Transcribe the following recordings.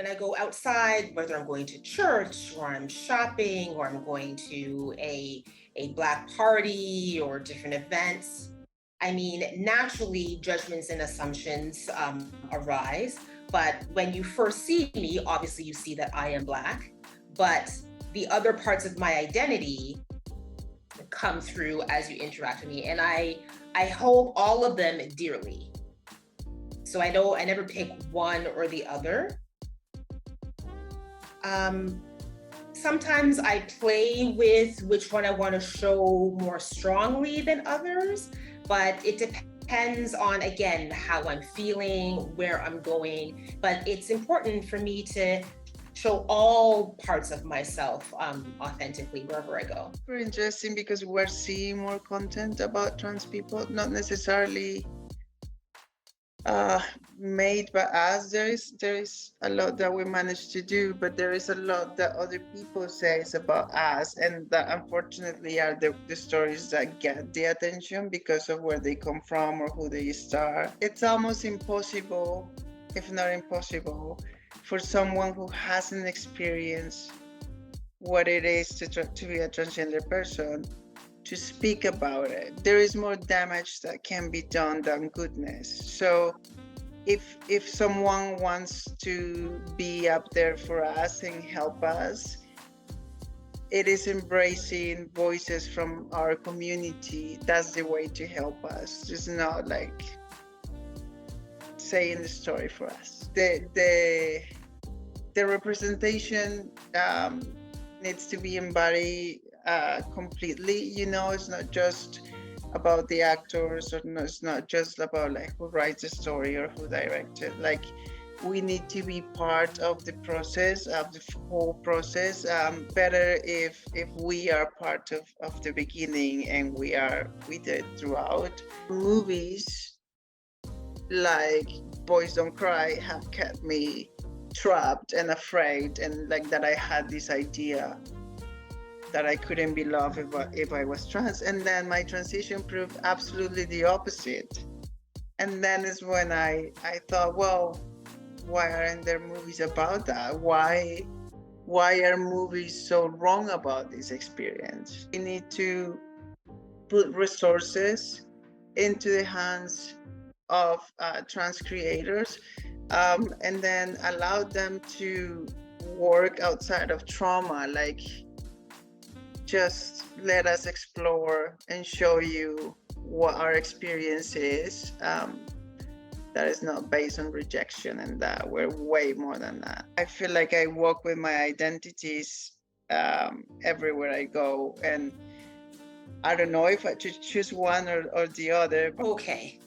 when I go outside, whether I'm going to church or I'm shopping or I'm going to a Black party or different events, I mean, naturally judgments and assumptions arise. But when you first see me, obviously you see that I am Black, but the other parts of my identity come through as you interact with me. And I hold all of them dearly. So I never pick one or the other. Sometimes I play with which one I want to show more strongly than others, but it depends on, again, how I'm feeling, where I'm going. But it's important for me to show all parts of myself authentically wherever I go. Very interesting, because we're seeing more content about trans people, not necessarily made by us. There is a lot that we managed to do, but there is a lot that other people says about us, and that unfortunately are the stories that get the attention because of where they come from or who they are. It's almost impossible, if not impossible, for someone who hasn't experienced what it is to be a transgender person to speak about it. There is more damage that can be done than goodness. So if someone wants to be up there for us and help us, it is embracing voices from our community. That's the way to help us. It's not like saying the story for us. The representation needs to be embodied completely. It's not just about the actors, or it's not just about like who writes the story or who directed. Like, we need to be part of the process, of the whole process. Better if we are part of the beginning and we are with it throughout. Movies like Boys Don't Cry have kept me trapped and afraid, and like that I had this idea that I couldn't be loved if I was trans. And then my transition proved absolutely the opposite. And then is when I thought, well, why aren't there movies about that? Why are movies so wrong about this experience? We need to put resources into the hands of trans creators, and then allow them to work outside of trauma. Like, just let us explore and show you what our experience is, that is not based on rejection, and that we're way more than that. I feel like I walk with my identities everywhere I go, and I don't know if I should choose one or the other. Okay,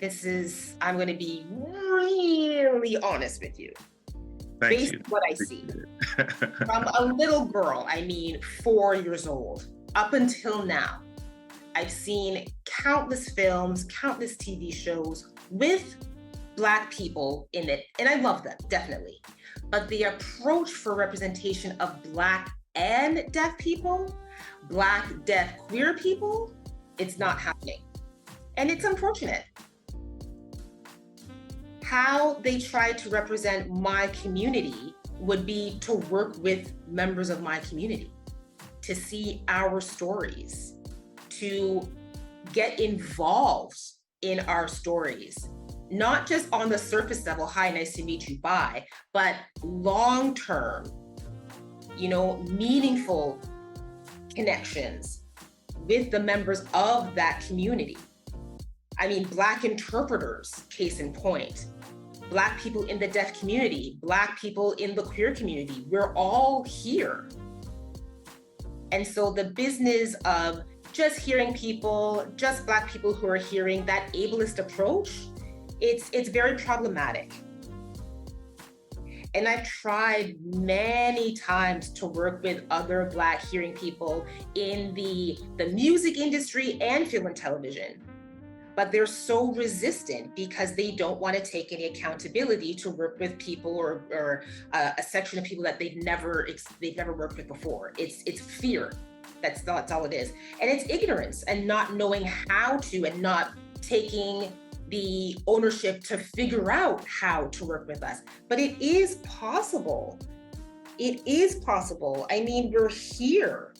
I'm going to be really honest with you. Based on what I see. From a little girl, 4 years old, up until now, I've seen countless films, countless TV shows with Black people in it, and I love them, definitely. But the approach for representation of Black and deaf people, Black, deaf, queer people, it's not happening. And it's unfortunate. How they try to represent my community would be to work with members of my community, to see our stories, to get involved in our stories, not just on the surface level, hi, nice to meet you, bye, but long-term, meaningful connections with the members of that community. Black interpreters, case in point, Black people in the deaf community, Black people in the queer community, we're all here. And so the business of just hearing people, just Black people who are hearing that ableist approach, it's very problematic. And I've tried many times to work with other Black hearing people in the music industry and film and television, but they're so resistant because they don't want to take any accountability to work with people or a section of people that they've never worked with before. It's fear. That's all it is. And it's ignorance and not knowing how to, and not taking the ownership to figure out how to work with us. But it is possible. It is possible. I mean, you're here.